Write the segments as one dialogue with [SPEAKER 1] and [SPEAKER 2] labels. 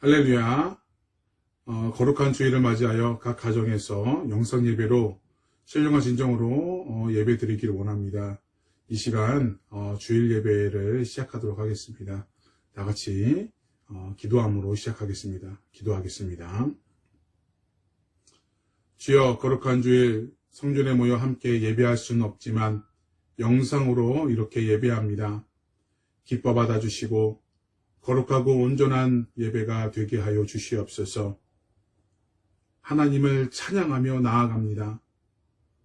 [SPEAKER 1] 할렐루야. 거룩한 주일을 맞이하여 각 가정에서 영상 예배로 신령한 진정으로 예배 드리기를 원합니다. 이 시간 주일 예배를 시작하도록 하겠습니다. 다 같이 기도함으로 시작하겠습니다. 기도하겠습니다. 주여, 거룩한 주일 성전에 모여 함께 예배할 수는 없지만 영상으로 이렇게 예배합니다. 기뻐 받아주시고 거룩하고 온전한 예배가 되게 하여 주시옵소서. 하나님을 찬양하며 나아갑니다.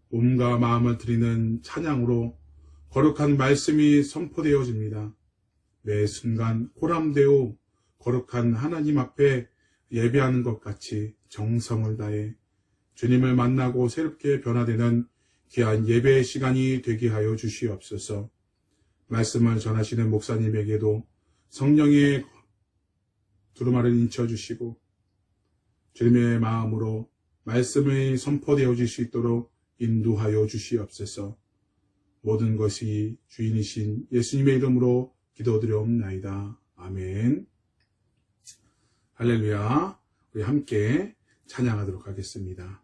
[SPEAKER 1] 몸과 마음을 드리는 찬양으로 거룩한 말씀이 선포되어집니다. 매 순간 호람되어 거룩한 하나님 앞에 예배하는 것 같이 정성을 다해 주님을 만나고 새롭게 변화되는 귀한 예배의 시간이 되게 하여 주시옵소서. 말씀을 전하시는 목사님에게도 성령의 두루마리를 인쳐주시고 주님의 마음으로 말씀이 선포되어질 수 있도록 인도하여 주시옵소서. 모든 것이 주인이신 예수님의 이름으로 기도드려옵나이다. 아멘. 할렐루야. 우리 함께 찬양하도록 하겠습니다.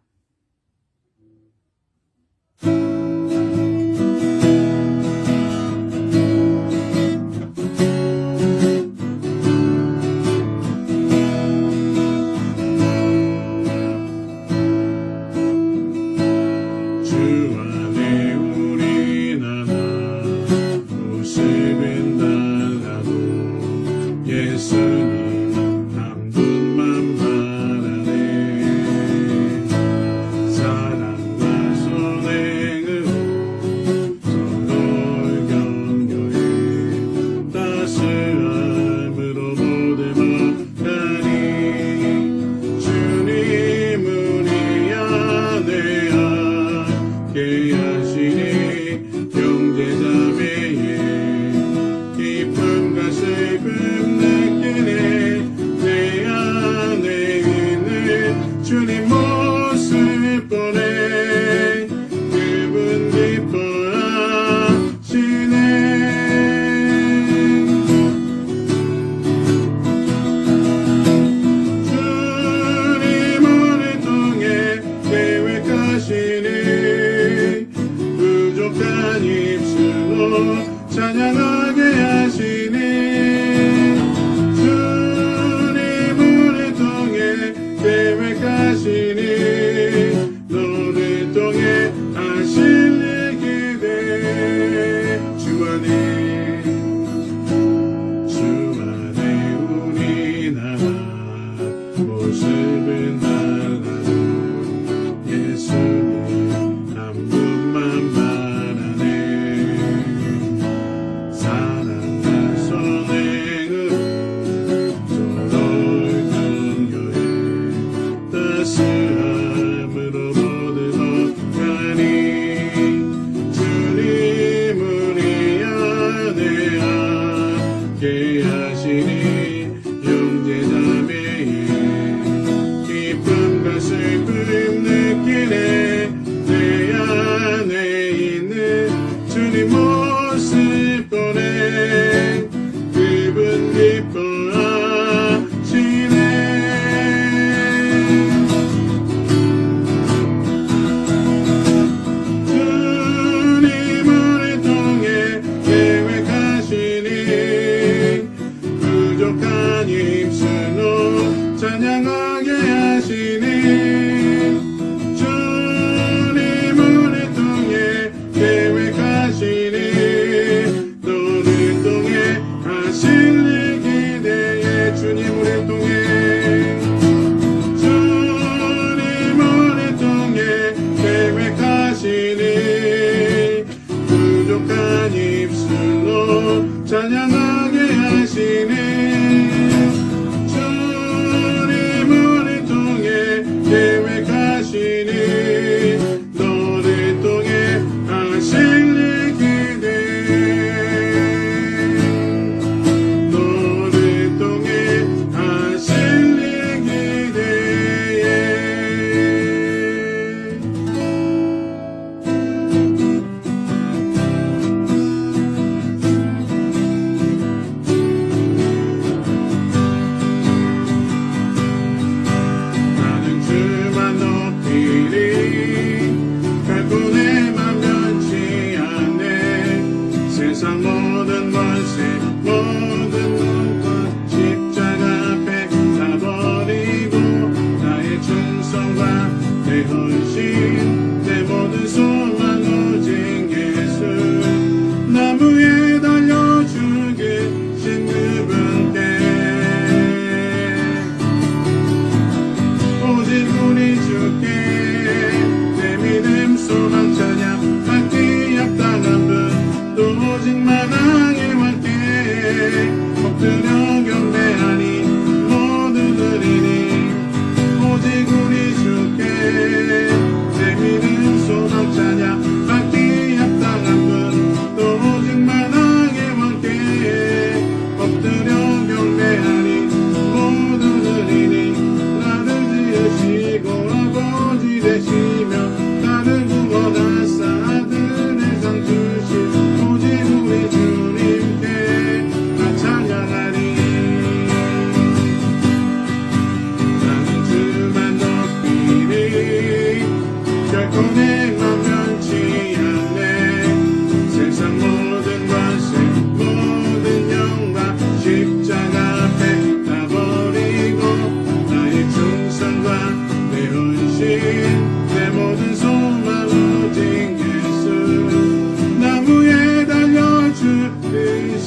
[SPEAKER 2] 찬양하게 하시니 주님을 통해 계획하시니 너를 통해 하실 일 기대 주 안에 우리 나라 모습은 달라도 예수님 한 분만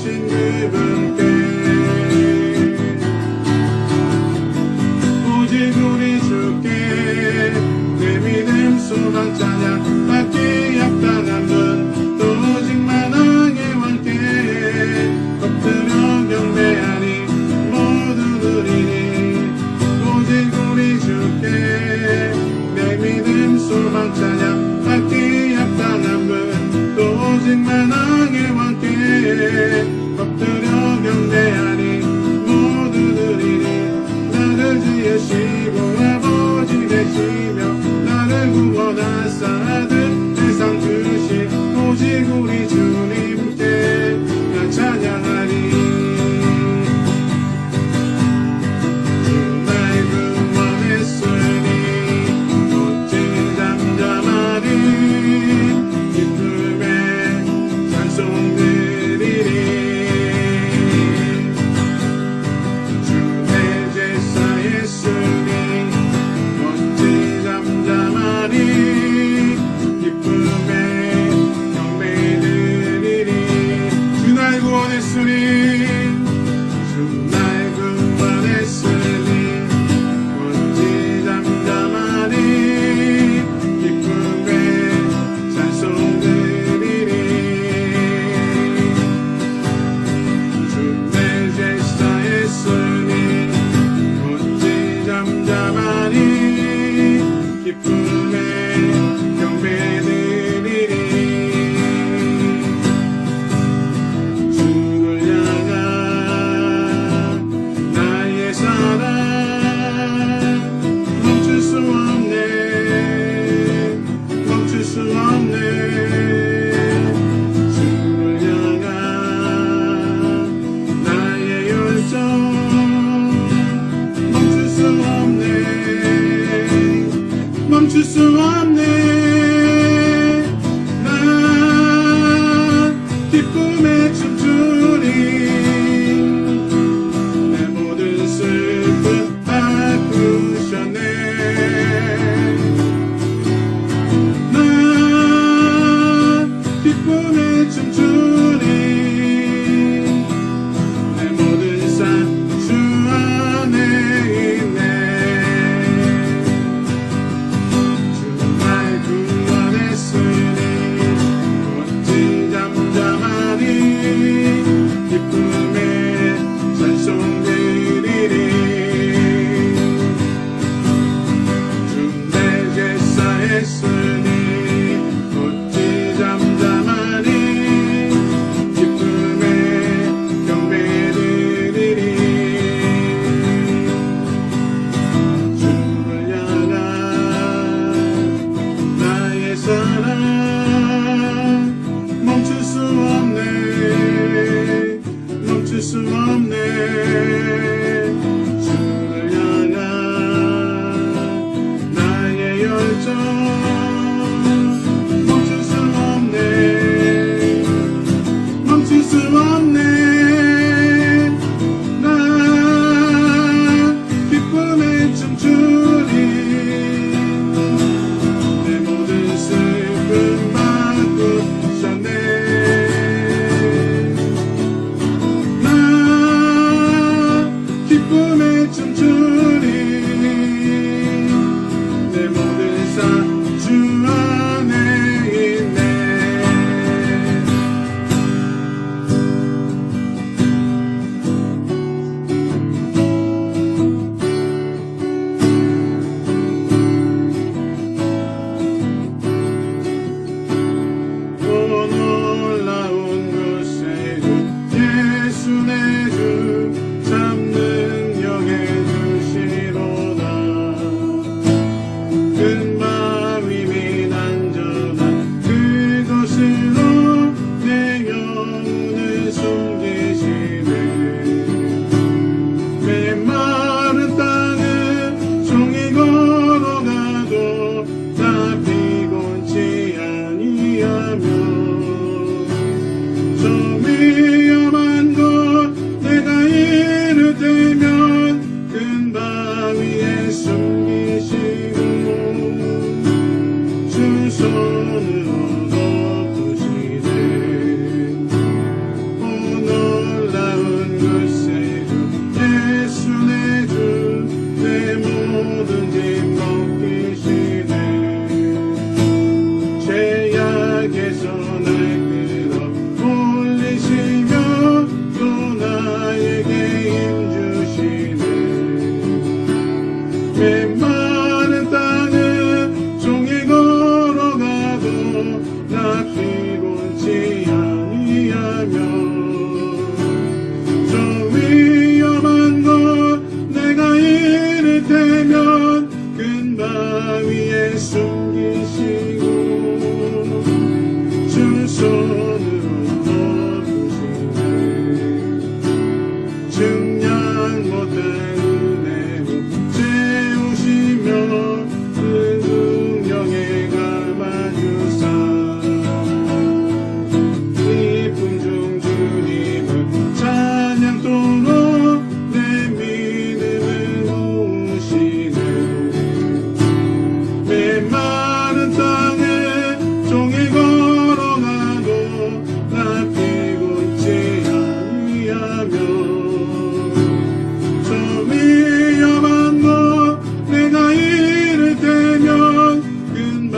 [SPEAKER 2] 주신 그분께 오직 우리 주께 내 믿음 소망 찬양 받기 합당한 분 또 오직 만왕의 왕께 엎드려 경배하니 모두 누리니 오직 우리 주께 내 믿음 소망 찬양 받기 합당한 분 또 오직 만왕의 왕께 엎드려 경배하니 모두 누리니 나를 지으시고 아버지 되시며 나를 구원하사 아들 세상 주신 오직 우리 주님께 나 찬양하리 주 날 구원했으니 어찌 잠잠하리 기쁨에 찬송 드리리 주 내 제사 예수니 어찌 잠잠하리 기쁨에 경배 드리리 주 날 구원했으니 주 날 구원했으니 어찌 잠잠하리 기쁨에 찬송 드리리 주 내 제사 예수니 어찌 잠잠하리 기쁨에 경배 드리리 주를 향한 나의 사랑 멈출 수 없네 멈출 수 없네 주를 향한 나의 열정 멈출 수 없네 멈출 수 없네 난 기쁨에 춤추리 내 모든 슬픔 바꾸셨네 난 기쁨에 춤추리 내 모든 삶 주 안에 있네 주 날 구원했으니 어찌 잠잠하리 기쁨에 찬송 드리리 주 내 제사 했으니 어찌 잠잠하리 기쁨에 경배 드리리 주를 향한 나의 사랑 멈출 수 없네 멈출 수 없네 주를 향한 나의 열정 멈출 수 없네 멈출 수 없네 난 기쁨에 춤추리 내 모든 슬픔 바꾸셨네 난 이야기하며 저 위험한 곳 내가 이를 때면 큰 바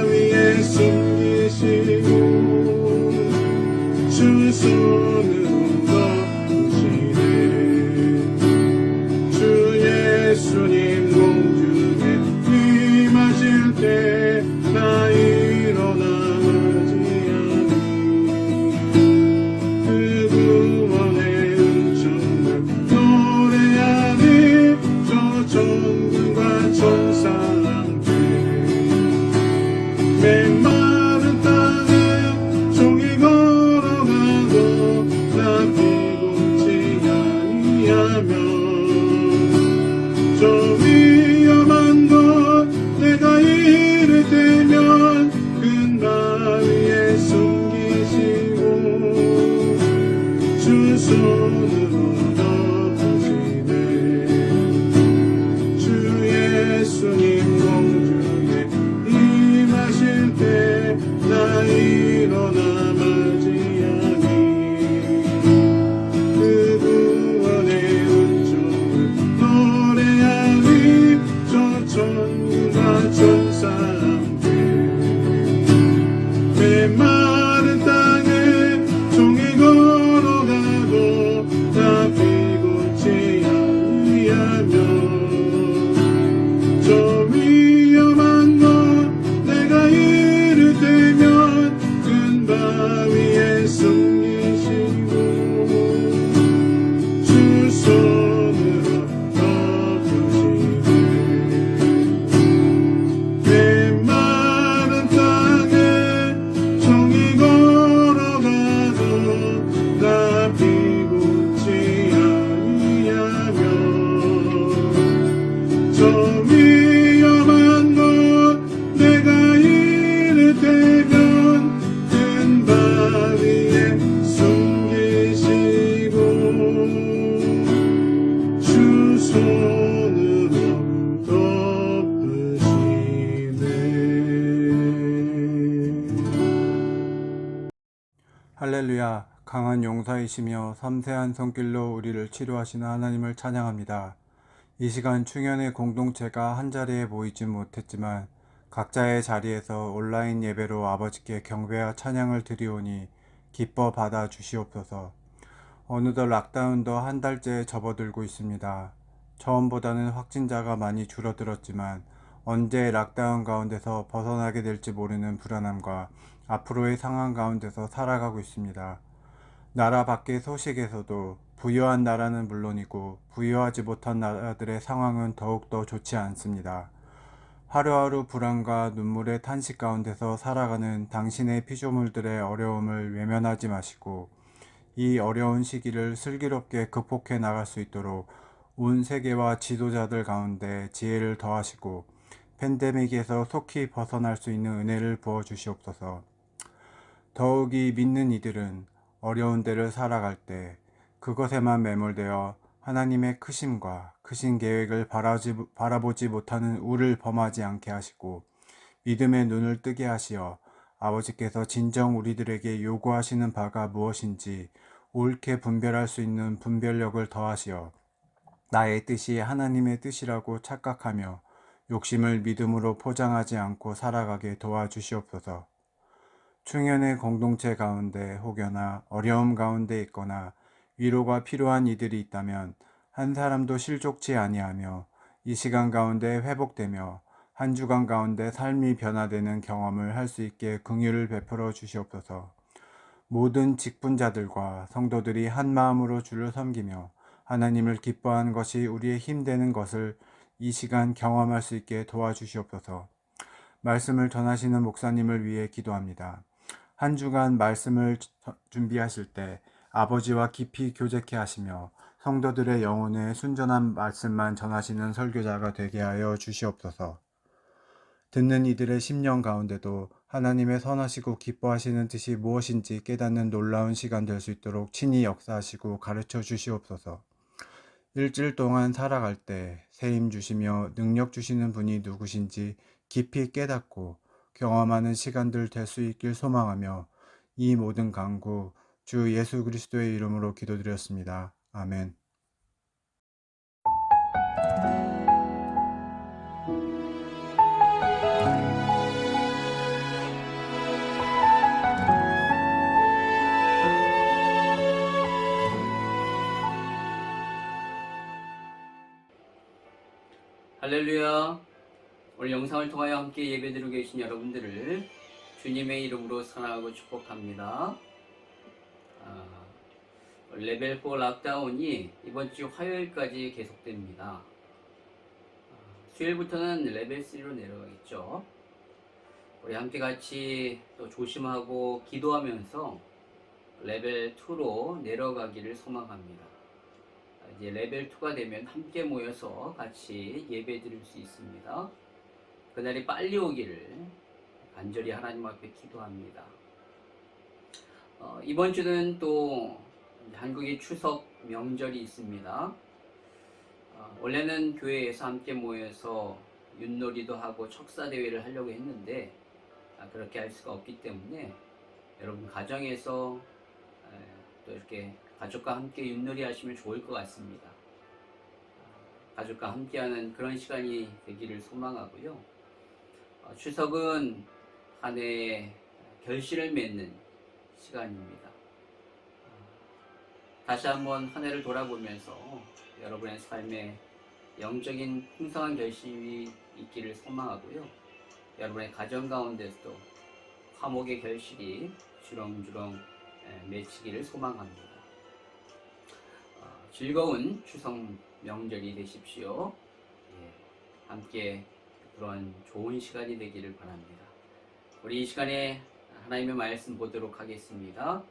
[SPEAKER 2] 위에 숨기시고 주 손으로 덮으시네 주 예수님 공중에 임하실 때 나 일어나 맞이하니 그 구원의 은총을 노래하니 저 천군과 천사 함께 메마른 땅에 종이 걸어가도 나 피곤치 아니하며 저 위험한 곳 내가 이를 때면 큰 바 위에 숨기시고 주 손으로 덮으시네 주 예수님 공중에 임하실 때 나 일어나 맞이하니 그 구원의 은총을 노래하니 저 천군과 천사 함께 메마른 땅에 종이 걸어가도 나 피곤치 아니하며 저 위험한 곳 내가 이를 때면 큰 바 위에 숨기시고 주 손으로 덮으시네 메마른 땅에 종이 걸어가도 나 피곤치 아니하며 저 위험한 곳 내가 이를 때면 큰 바 위에 숨기시고 주 손으로 덮으시네
[SPEAKER 3] 할렐루야. 강한 용사이시며 섬세한 손길로 우리를 치료하시는 하나님을 찬양합니다. 이 시간 충현의 공동체가 한자리에 모이지 못했지만 각자의 자리에서 온라인 예배로 아버지께 경배와 찬양을 드리오니 기뻐 받아 주시옵소서. 어느덧 락다운도 한 달째 접어들고 있습니다. 처음보다는 확진자가 많이 줄어들었지만 언제 락다운 가운데서 벗어나게 될지 모르는 불안함과 앞으로의 상황 가운데서 살아가고 있습니다. 나라 밖의 소식에서도 부유한 나라는 물론이고 부유하지 못한 나라들의 상황은 더욱더 좋지 않습니다. 하루하루 불안과 눈물의 탄식 가운데서 살아가는 당신의 피조물들의 어려움을 외면하지 마시고 이 어려운 시기를 슬기롭게 극복해 나갈 수 있도록 온 세계와 지도자들 가운데 지혜를 더하시고 팬데믹에서 속히 벗어날 수 있는 은혜를 부어주시옵소서. 더욱이 믿는 이들은 어려운 데를 살아갈 때 그것에만 매몰되어 하나님의 크심과 크신 계획을 바라보지 못하는 우를 범하지 않게 하시고 믿음의 눈을 뜨게 하시어 아버지께서 진정 우리들에게 요구하시는 바가 무엇인지 옳게 분별할 수 있는 분별력을 더하시어 나의 뜻이 하나님의 뜻이라고 착각하며 욕심을 믿음으로 포장하지 않고 살아가게 도와주시옵소서. 충현의 공동체 가운데 혹여나 어려움 가운데 있거나 위로가 필요한 이들이 있다면 한 사람도 실족치 아니하며 이 시간 가운데 회복되며 한 주간 가운데 삶이 변화되는 경험을 할 수 있게 긍휼을 베풀어 주시옵소서. 모든 직분자들과 성도들이 한 마음으로 주를 섬기며 하나님을 기뻐하는 것이 우리의 힘 되는 것을 이 시간 경험할 수 있게 도와주시옵소서. 말씀을 전하시는 목사님을 위해 기도합니다. 한 주간 말씀을 준비하실 때 아버지와 깊이 교제케 하시며 성도들의 영혼에 순전한 말씀만 전하시는 설교자가 되게 하여 주시옵소서. 듣는 이들의 심령 가운데도 하나님의 선하시고 기뻐하시는 뜻이 무엇인지 깨닫는 놀라운 시간 될 수 있도록 친히 역사하시고 가르쳐 주시옵소서. 일주일 동안 살아갈 때 세임 주시며 능력 주시는 분이 누구신지 깊이 깨닫고 경험하는 시간들 될 수 있길 소망하며 이 모든 간구 주 예수 그리스도의 이름으로 기도드렸습니다. 아멘.
[SPEAKER 4] 할렐루야. 오늘 영상을 통하여 함께 예배드리고 계신 여러분들을 주님의 이름으로 사랑하고 축복합니다. 레벨 4 락다운이 이번 주 화요일까지 계속됩니다. 수요일부터는 레벨 3로 내려가겠죠. 우리 함께 같이 또 조심하고 기도하면서 레벨 2로 내려가기를 소망합니다. 이제 레벨 2가 되면 함께 모여서 같이 예배 드릴 수 있습니다. 그날이 빨리 오기를 간절히 하나님 앞에 기도합니다. 이번 주는 또 한국의 추석 명절이 있습니다. 원래는 교회에서 함께 모여서 윷놀이도 하고 척사대회를 하려고 했는데 그렇게 할 수가 없기 때문에 여러분 가정에서 또 이렇게 가족과 함께 윷놀이 하시면 좋을 것 같습니다. 가족과 함께하는 그런 시간이 되기를 소망하고요. 추석은 한 해의 결실을 맺는 시간입니다. 다시 한번 한 해를 돌아보면서 여러분의 삶에 영적인 풍성한 결실이 있기를 소망하고요. 여러분의 가정 가운데서도 화목의 결실이 주렁주렁 맺히기를 소망합니다. 즐거운 추석 명절이 되십시오. 함께 그런 좋은 시간이 되기를 바랍니다. 우리 이 시간에 하나님의 말씀 보도록 하겠습니다.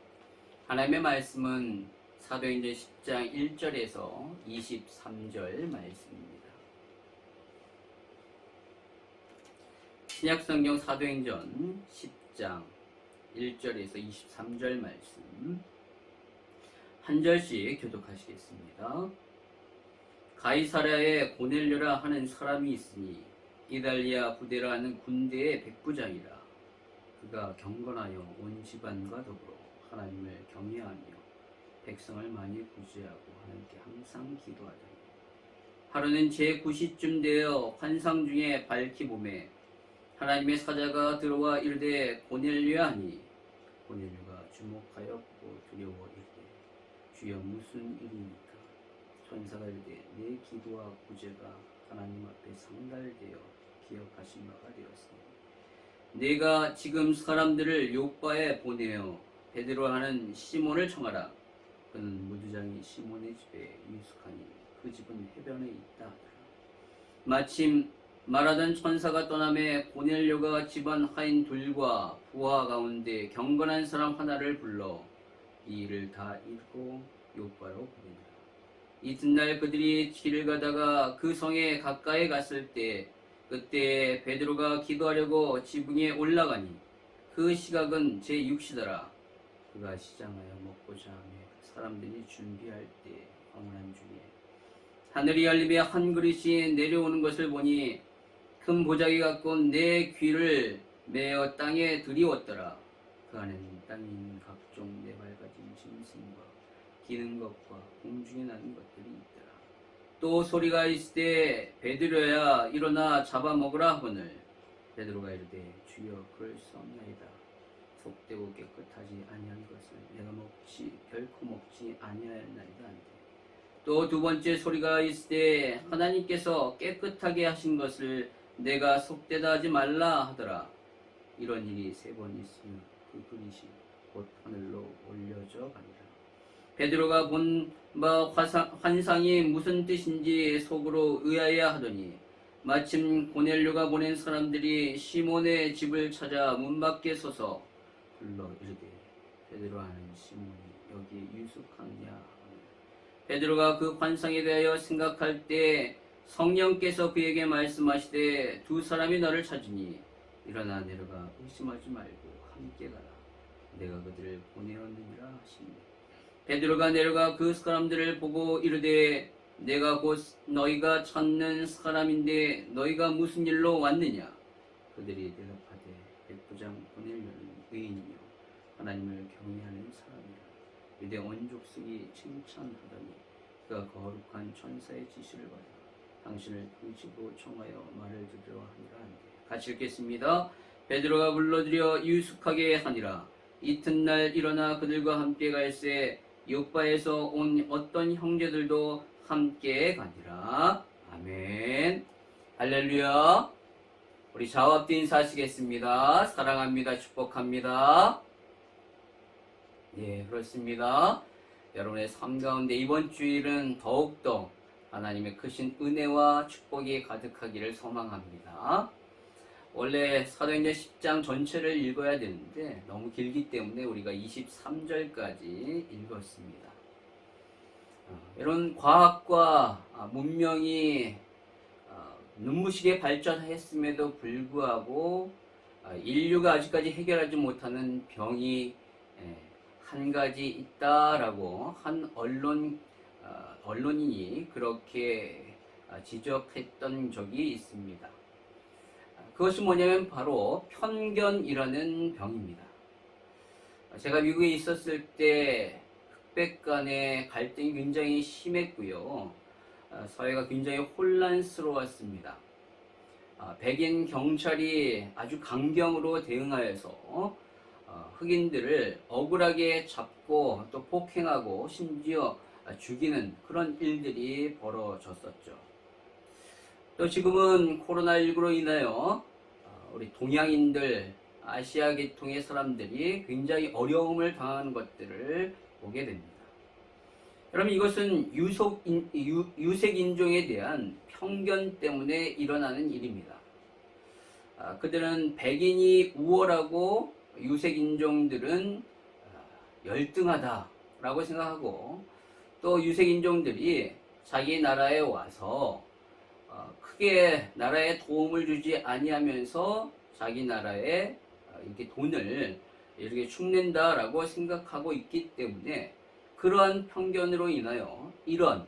[SPEAKER 4] 하나님의 말씀은 사도행전 10장 1절에서 23절 말씀입니다. 신약성경 사도행전 10장 1절에서 23절 말씀 한 절씩 교독하시겠습니다. 가이사랴에 고넬료라 하는 사람이 있으니 이달리아 부대라는 군대의 백부장이라. 그가 경건하여 온 집안과 더불어 하나님을 경외하며 백성을 많이 구제하고 하나님께 항상 기도하더니 하루는 제9시쯤 되어 환상 중에 밝히 보매 하나님의 사자가 들어와 이르되 고넬료야 하니 고넬료가 주목하여 보고 두려워 이르되 주여 무슨 일이니까. 천사가 이르되 내 기도와 구제가 하나님 앞에 상달되어 기억하신 바가 되었으니 내가 지금 사람들을 요바에 보내어 베드로 하는 시몬을 청하라. 그는 무두장이 시몬의 집에 유숙하니 그 집은 해변에 있다 하더라. 마침 말하던 천사가 떠나매 고넬료가 집안 하인 둘과 부하 가운데 경건한 사람 하나를 불러 이 일을 다 읽고 요바로 보내니라. 이튿날 그들이 길을 가다가 그 성에 가까이 갔을 때 그때 베드로가 기도하려고 지붕에 올라가니 그 시각은 제6시더라. 그가 시장하여 먹고자 하며 사람들이 준비할 때 황홀한 중에 하늘이 열리며 한 그릇이 내려오는 것을 보니 큰 보자기 같고 내 귀를 메어 땅에 들이웠더라. 그 안에는 땅에 있는 각종 네 발가진 짐승과 기는 것과 공중에 나는 것들이 있더라. 또 소리가 있을 때 베드로야 일어나 잡아먹으라 하거늘 베드로가 이르되 주여 그럴 수 없나이다. 속되고 깨끗하지 아니한 것을 내가 결코 먹지 아니하였나이다 한데 또 두 번째 소리가 있을 때 하나님께서 깨끗하게 하신 것을 내가 속되다 하지 말라 하더라. 이런 일이 3번 있으며 그 그릇이 곧 하늘로 올려져 가니라. 베드로가 본 바 환상이 무슨 뜻인지 속으로 의아해 하더니 마침 고넬료가 보낸 사람들이 시몬의 집을 찾아 문 밖에 서서 불러 이르되 베드로 하는 시몬이 여기 유숙하느냐. 베드로가 그 환상에 대하여 생각할 때 성령께서 그에게 말씀하시되 두 사람이 너를 찾으니 일어나 내려가 의심하지 말고 함께 가라. 내가 그들을 보내었느니라 하시니 베드로가 내려가 그 사람들을 보고 이르되 내가 곧 너희가 찾는 사람인데 너희가 무슨 일로 왔느냐. 그들이 대답하되 백부장 고넬료는 의인이요 하나님을 경외하는 사람이라. 유대 온 족속이 칭찬하더니 그가 거룩한 천사의 지시를 받아 당신을 통치로 청하여 말을 들으려 하니라 한대. 같이 읽겠습니다. 베드로가 불러들여 유숙하게 하니라. 이튿날 일어나 그들과 함께 갈새 요바에서 온 어떤 형제들도 함께 가니라. 아멘. 할렐루야. 우리 좌우합도 인사하시겠습니다. 사랑합니다. 축복합니다. 예, 그렇습니다. 여러분의 삶 가운데 이번 주일은 더욱더 하나님의 크신 은혜와 축복이 가득하기를 소망합니다. 원래 사도행전 10장 전체를 읽어야 되는데 너무 길기 때문에 우리가 23절까지 읽었습니다. 이런 과학과 문명이 눈부시게 발전했음에도 불구하고 인류가 아직까지 해결하지 못하는 병이 한 가지 있다라고 한 언론인이 그렇게 지적했던 적이 있습니다. 그것이 뭐냐면 바로 편견이라는 병입니다. 제가 미국에 있었을 때 흑백 간의 갈등이 굉장히 심했고요. 사회가 굉장히 혼란스러웠습니다. 백인 경찰이 아주 강경으로 대응하여서 흑인들을 억울하게 잡고 또 폭행하고 심지어 죽이는 그런 일들이 벌어졌었죠. 또 지금은 코로나19로 인하여 우리 동양인들, 아시아 계통의 사람들이 굉장히 어려움을 당하는 것들을 보게 됩니다. 여러분, 이것은 유색인종에 대한 편견 때문에 일어나는 일입니다. 그들은 백인이 우월하고 유색인종들은 열등하다라고 생각하고 또 유색인종들이 자기 나라에 와서 크게 나라에 도움을 주지 아니하면서 자기 나라에 이렇게 돈을 이렇게 축낸다라고 생각하고 있기 때문에 그러한 편견으로 인하여 이런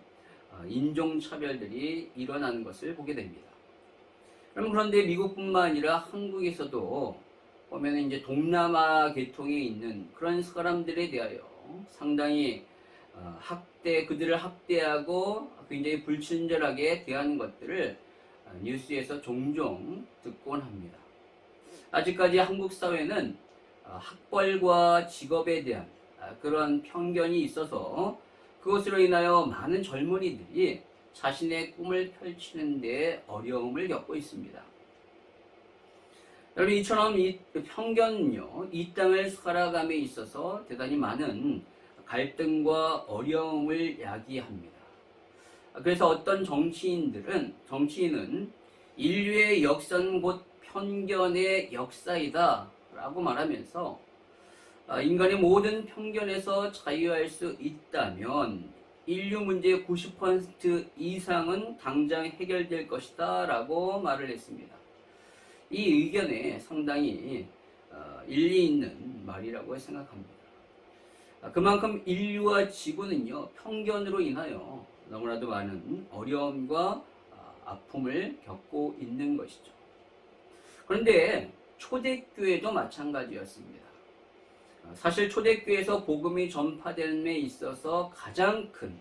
[SPEAKER 4] 인종차별들이 일어나는 것을 보게 됩니다. 그런데 미국뿐만 아니라 한국에서도 보면 이제 동남아 계통에 있는 그런 사람들에 대하여 상당히 그들을 학대하고 굉장히 불친절하게 대하는 것들을 뉴스에서 종종 듣곤 합니다. 아직까지 한국 사회는 학벌과 직업에 대한 그런 편견이 있어서 그것으로 인하여 많은 젊은이들이 자신의 꿈을 펼치는 데 어려움을 겪고 있습니다. 여러분, 이처럼 이 편견은요, 이 땅을 살아감에 있어서 대단히 많은 갈등과 어려움을 야기합니다. 그래서 어떤 정치인은 인류의 역사는 곧 편견의 역사이다 라고 말하면서 인간의 모든 편견에서 자유할 수 있다면 인류 문제의 90% 이상은 당장 해결될 것이다 라고 말을 했습니다. 이 의견에 상당히 일리 있는 말이라고 생각합니다. 그만큼 인류와 지구는요, 편견으로 인하여 너무나도 많은 어려움과 아픔을 겪고 있는 것이죠. 그런데 초대교회도 마찬가지였습니다. 사실 초대교회에서 복음이 전파되는 데 있어서 가장 큰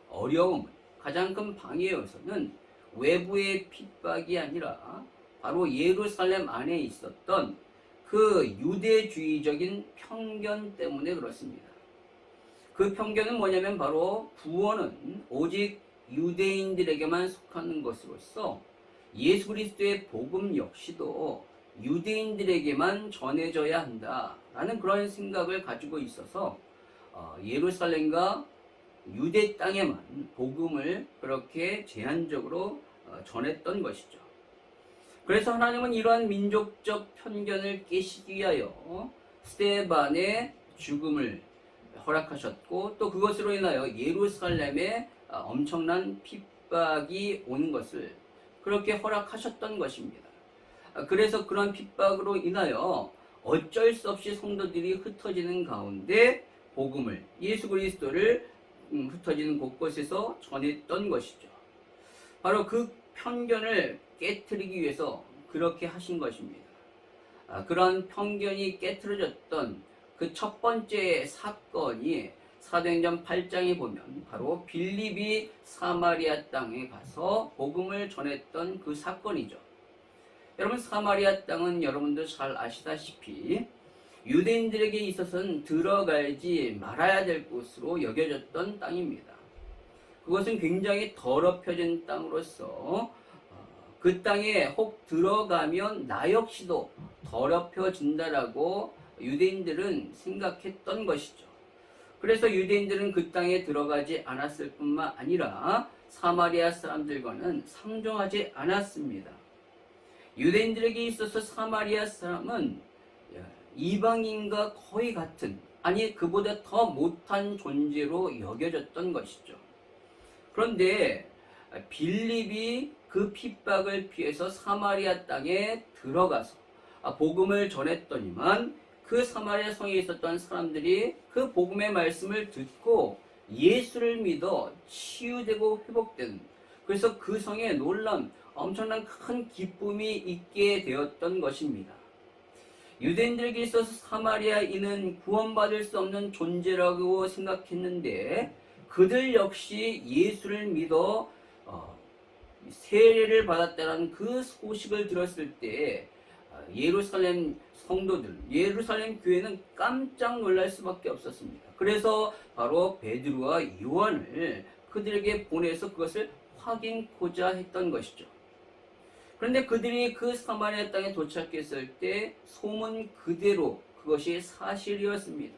[SPEAKER 4] 어려움, 가장 큰 방해여서는 외부의 핍박이 아니라 바로 예루살렘 안에 있었던 그 유대주의적인 편견 때문에 그렇습니다. 그 편견은 뭐냐면 바로 구원은 오직 유대인들에게만 속하는 것으로서 예수 그리스도의 복음 역시도 유대인들에게만 전해져야 한다라는 그런 생각을 가지고 있어서 예루살렘과 유대 땅에만 복음을 그렇게 제한적으로 전했던 것이죠. 그래서 하나님은 이러한 민족적 편견을 깨시기 위하여 스데반의 죽음을 허락하셨고 또 그것으로 인하여 예루살렘에 엄청난 핍박이 오는 것을 그렇게 허락하셨던 것입니다. 그래서 그런 핍박으로 인하여 어쩔 수 없이 성도들이 흩어지는 가운데 복음을, 예수 그리스도를 흩어지는 곳곳에서 전했던 것이죠. 바로 그 편견을 깨트리기 위해서 그렇게 하신 것입니다. 그런 편견이 깨트려졌던 그 첫 번째 사건이 사도행전 8장에 보면 바로 빌립이 사마리아 땅에 가서 복음을 전했던 그 사건이죠. 여러분, 사마리아 땅은 여러분도 잘 아시다시피 유대인들에게 있어서는 들어가지 말아야 될 곳으로 여겨졌던 땅입니다. 그것은 굉장히 더럽혀진 땅으로서 그 땅에 혹 들어가면 나 역시도 더럽혀진다라고 유대인들은 생각했던 것이죠. 그래서 유대인들은 그 땅에 들어가지 않았을 뿐만 아니라 사마리아 사람들과는 상종하지 않았습니다. 유대인들에게 있어서 사마리아 사람은 이방인과 거의 같은, 아니 그보다 더 못한 존재로 여겨졌던 것이죠. 그런데 빌립이 그 핍박을 피해서 사마리아 땅에 들어가서 복음을 전했더니만 그 사마리아 성에 있었던 사람들이 그 복음의 말씀을 듣고 예수를 믿어 치유되고 회복된, 그래서 그 성에 놀라운 엄청난 큰 기쁨이 있게 되었던 것입니다. 유대인들에게 있어서 사마리아인은 구원받을 수 없는 존재라고 생각했는데 그들 역시 예수를 믿어 세례를 받았다는 그 소식을 들었을 때 예루살렘 성도들, 예루살렘 교회는 깜짝 놀랄 수밖에 없었습니다. 그래서 바로 베드로와 요한을 그들에게 보내서 그것을 확인코자 했던 것이죠. 그런데 그들이 그 사마리아 땅에 도착했을 때 소문 그대로 그것이 사실이었습니다.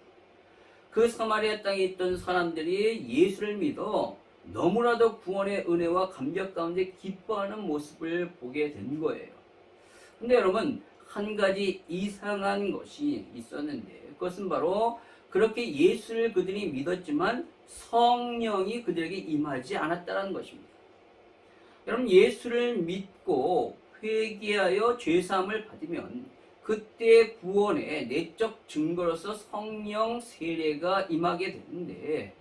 [SPEAKER 4] 그 사마리아 땅에 있던 사람들이 예수를 믿어 너무나도 구원의 은혜와 감격 가운데 기뻐하는 모습을 보게 된 거예요. 근데 여러분, 한 가지 이상한 것이 있었는데 그것은 바로 그렇게 예수를 그들이 믿었지만 성령이 그들에게 임하지 않았다는 것입니다. 여러분, 예수를 믿고 회개하여 죄사함을 받으면 그때 구원의 내적 증거로서 성령 세례가 임하게 되는데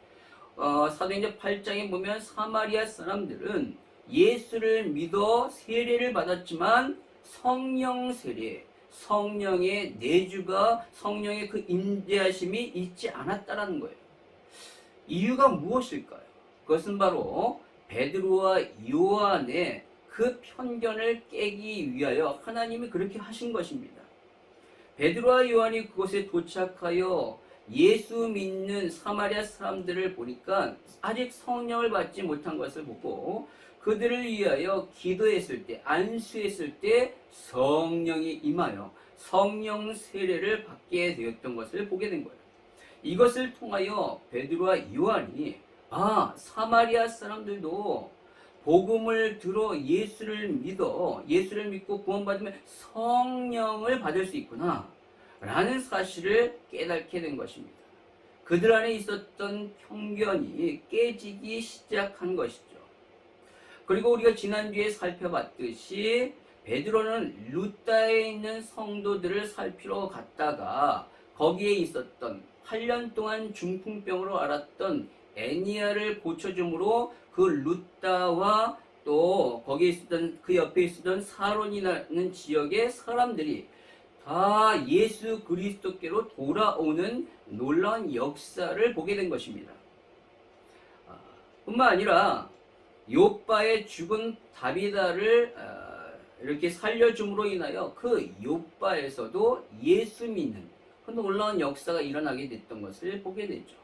[SPEAKER 4] 사도행전 8장에 보면 사마리아 사람들은 예수를 믿어 세례를 받았지만 성령 세례, 성령의 내주가, 성령의 그 임재하심이 있지 않았다라는 거예요. 이유가 무엇일까요? 그것은 바로 베드로와 요한의 그 편견을 깨기 위하여 하나님이 그렇게 하신 것입니다. 베드로와 요한이 그곳에 도착하여 예수 믿는 사마리아 사람들을 보니까 아직 성령을 받지 못한 것을 보고 그들을 위하여 기도했을 때, 안수했을 때 성령이 임하여 성령 세례를 받게 되었던 것을 보게 된 거예요. 이것을 통하여 베드로와 요한이 사마리아 사람들도 복음을 들어 예수를 믿고 구원받으면 성령을 받을 수 있구나 라는 사실을 깨닫게 된 것입니다. 그들 안에 있었던 편견이 깨지기 시작한 것이죠. 그리고 우리가 지난주에 살펴봤듯이 베드로는 루다에 있는 성도들을 살피러 갔다가 거기에 있었던 8년 동안 중풍병으로 앓았던 애니아를 고쳐줌으로 그 루다와 또 거기에 있었던 그 옆에 있었던 사론이라는 지역의 사람들이 다 예수 그리스도께로 돌아오는 놀라운 역사를 보게 된 것입니다. 뿐만 아니라 욥바의 죽은 다비다를 이렇게 살려줌으로 인하여 그 욥바에서도 예수 믿는 그 놀라운 역사가 일어나게 됐던 것을 보게 되죠.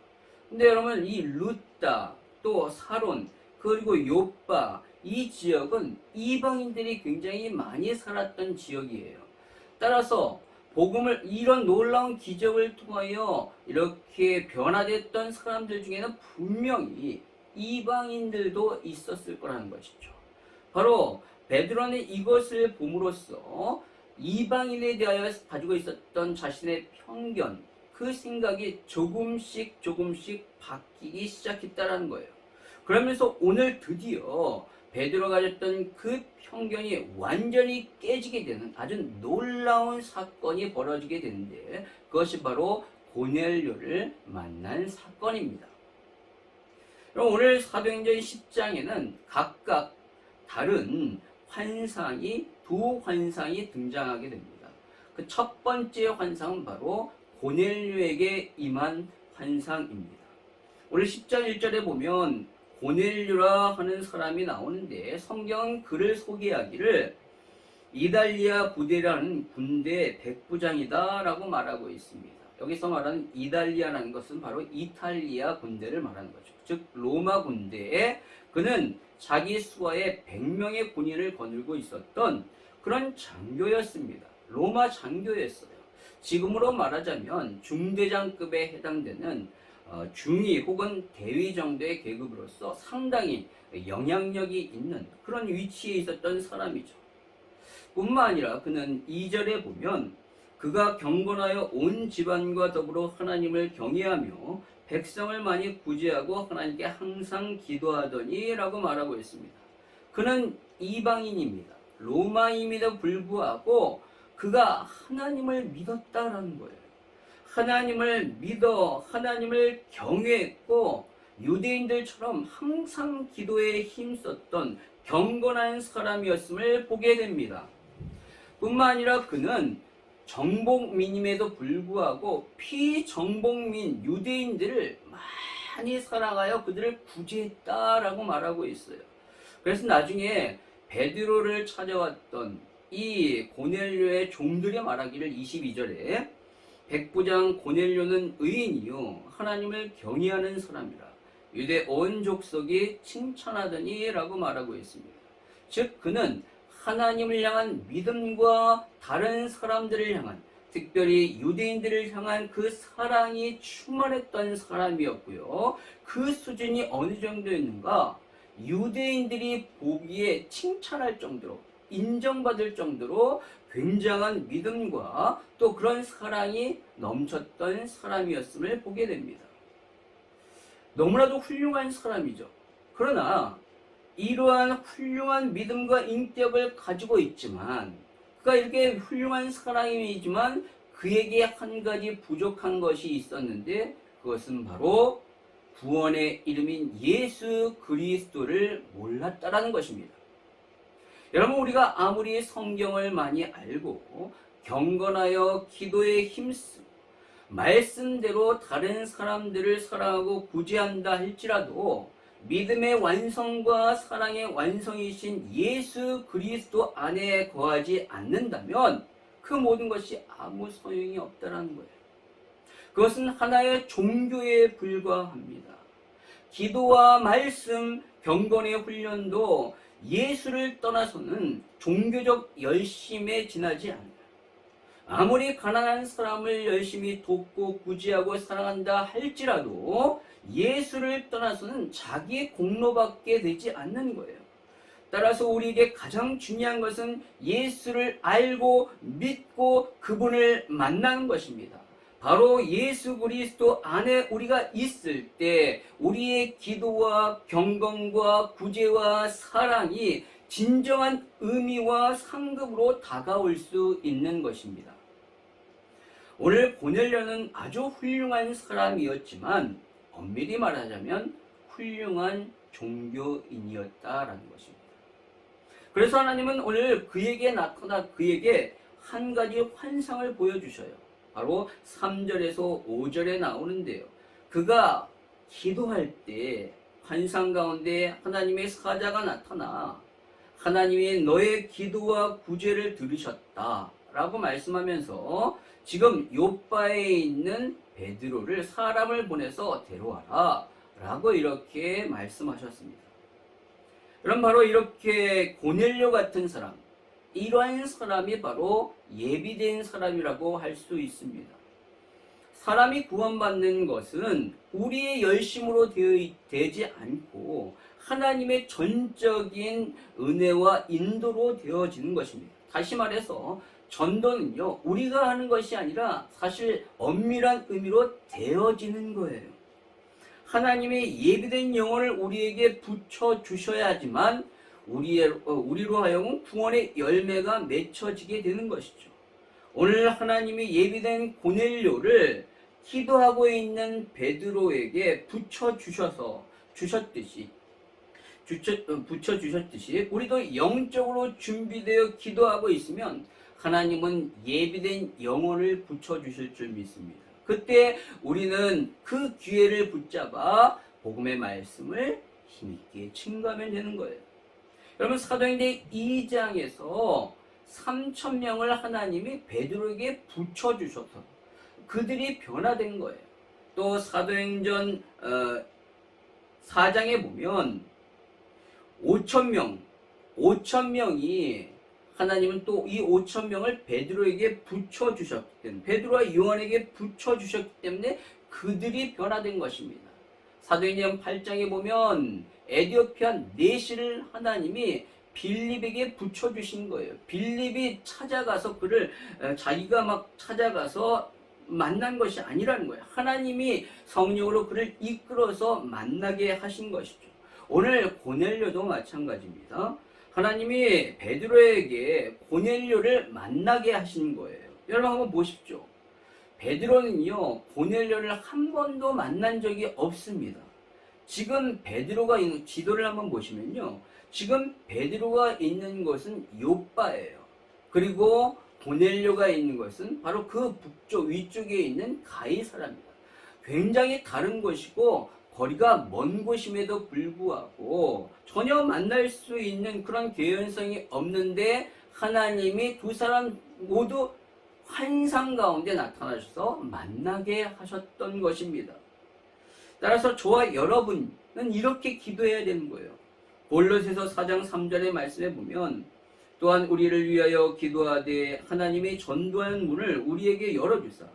[SPEAKER 4] 근데 여러분, 이 루다 또 사론 그리고 욥바 이 지역은 이방인들이 굉장히 많이 살았던 지역이에요. 따라서 복음을 이런 놀라운 기적을 통하여 이렇게 변화됐던 사람들 중에는 분명히 이방인들도 있었을 거라는 것이죠. 바로 베드로는 이것을 봄으로써 이방인에 대하여 가지고 있었던 자신의 편견, 그 생각이 조금씩 바뀌기 시작했다는 거예요. 그러면서 오늘 드디어 베드로가 가졌던 그 편견이 완전히 깨지게 되는 아주 놀라운 사건이 벌어지게 되는데 그것이 바로 고넬료를 만난 사건입니다. 그럼 오늘 사도행전 10장에는 각각 다른 두 환상이 등장하게 됩니다. 그 첫 번째 환상은 바로 고넬료에게 임한 환상입니다. 오늘 10장 1절에 보면 고넬료라 하는 사람이 나오는데 성경은 그를 소개하기를 이달리아 부대라는 군대 백부장이다 라고 말하고 있습니다. 여기서 말하는 이달리아라는 것은 바로 이탈리아 군대를 말하는 거죠. 즉 로마 군대에 그는 자기 수하에 100명의 군인을 거느리고 있었던 그런 장교였습니다. 로마 장교였어요. 지금으로 말하자면 중대장급에 해당되는 중위 혹은 대위 정도의 계급으로서 상당히 영향력이 있는 그런 위치에 있었던 사람이죠. 뿐만 아니라 그는 2절에 보면 그가 경건하여 온 집안과 더불어 하나님을 경외하며 백성을 많이 구제하고 하나님께 항상 기도하더니 라고 말하고 있습니다. 그는 이방인입니다. 로마인임에도 불구하고 그가 하나님을 믿었다라는 거예요. 하나님을 믿어 하나님을 경외했고 유대인들처럼 항상 기도에 힘썼던 경건한 사람이었음을 보게 됩니다. 뿐만 아니라 그는 정복민임에도 불구하고 피정복민 유대인들을 많이 사랑하여 그들을 구제했다라고 말하고 있어요. 그래서 나중에 베드로를 찾아왔던 이 고넬료의 종들이 말하기를 22절에 백부장 고넬료는 의인이요 하나님을 경외하는 사람이라 유대 온 족속이 칭찬하더니 라고 말하고 있습니다. 즉 그는 하나님을 향한 믿음과 다른 사람들을 향한 특별히 유대인들을 향한 그 사랑이 충만했던 사람이었고요. 그 수준이 어느 정도였는가? 유대인들이 보기에 칭찬할 정도로 인정받을 정도로 굉장한 믿음과 또 그런 사랑이 넘쳤던 사람이었음을 보게 됩니다. 너무나도 훌륭한 사람이죠. 그러나 이러한 훌륭한 믿음과 인격을 가지고 있지만 그가 이렇게 훌륭한 사람이지만 그에게 한 가지 부족한 것이 있었는데 그것은 바로 구원의 이름인 예수 그리스도를 몰랐다라는 것입니다. 여러분 우리가 아무리 성경을 많이 알고 경건하여 기도에 힘쓰고 말씀대로 다른 사람들을 사랑하고 구제한다 할지라도 믿음의 완성과 사랑의 완성이신 예수 그리스도 안에 거하지 않는다면 그 모든 것이 아무 소용이 없다는 거예요. 그것은 하나의 종교에 불과합니다. 기도와 말씀, 경건의 훈련도 예수를 떠나서는 종교적 열심에 지나지 않아요. 아무리 가난한 사람을 열심히 돕고 구제하고 사랑한다 할지라도 예수를 떠나서는 자기의 공로밖에 되지 않는 거예요. 따라서 우리에게 가장 중요한 것은 예수를 알고 믿고 그분을 만나는 것입니다. 바로 예수 그리스도 안에 우리가 있을 때 우리의 기도와 경건과 구제와 사랑이 진정한 의미와 상급으로 다가올 수 있는 것입니다. 오늘 고넬료는 아주 훌륭한 사람이었지만 엄밀히 말하자면 훌륭한 종교인이었다라는 것입니다. 그래서 하나님은 오늘 그에게 나타나 그에게 한 가지 환상을 보여주셔요. 바로 3절에서 5절에 나오는데요. 그가 기도할 때 환상 가운데 하나님의 사자가 나타나 하나님이 너의 기도와 구제를 들으셨다 라고 말씀하면서 지금 요바에 있는 베드로를 사람을 보내서 데려와라 라고 이렇게 말씀하셨습니다. 그럼 바로 이렇게 고넬료 같은 사람, 이러한 사람이 바로 예비된 사람이라고 할 수 있습니다. 사람이 구원받는 것은 우리의 열심으로 되지 않고 하나님의 전적인 은혜와 인도로 되어지는 것입니다. 다시 말해서 전도는요, 우리가 하는 것이 아니라 사실 엄밀한 의미로 되어지는 거예요. 하나님의 예비된 영혼을 우리에게 붙여주셔야지만 우리로 하여금 구원의 열매가 맺혀지게 되는 것이죠. 오늘 하나님이 예비된 고넬료를 기도하고 있는 베드로에게 붙여주셨듯이 우리도 영적으로 준비되어 기도하고 있으면 하나님은 예비된 영혼을 붙여주실 줄 믿습니다. 그때 우리는 그 기회를 붙잡아 복음의 말씀을 힘있게 증거하면 되는 거예요. 여러분, 사도행전 2장에서 3,000명을 하나님이 베드로에게 붙여주셔서 그들이 변화된 거예요. 또 사도행전 4장에 보면 5,000명이 하나님은 또 이 5,000명을 베드로에게 붙여주셨기 때문에, 베드로와 요한에게 붙여주셨기 때문에 그들이 변화된 것입니다. 사도행전 8장에 보면 에디오피아 내시를 하나님이 빌립에게 붙여주신 거예요. 빌립이 찾아가서 그를 자기가 막 찾아가서 만난 것이 아니라는 거예요. 하나님이 성령으로 그를 이끌어서 만나게 하신 것이죠. 오늘 고넬료도 마찬가지입니다. 하나님이 베드로에게 고넬료를 만나게 하신 거예요. 여러분 한번 보십시오. 베드로는요, 고넬료를 한 번도 만난 적이 없습니다. 지금 베드로가 있는 지도를 한번 보시면요, 지금 베드로가 있는 것은 요빠예요. 그리고 고넬료가 있는 것은 바로 그 북쪽 위쪽에 있는 가이사라입니다. 굉장히 다른 곳이고 거리가 먼 곳임에도 불구하고 전혀 만날 수 있는 그런 개연성이 없는데 하나님이 두 사람 모두 환상 가운데 나타나셔서 만나게 하셨던 것입니다. 따라서 저와 여러분은 이렇게 기도해야 되는 거예요. 골로새서 4장 3절의 말씀에 보면, 또한 우리를 위하여 기도하되 하나님의 전도하는 문을 우리에게 열어주사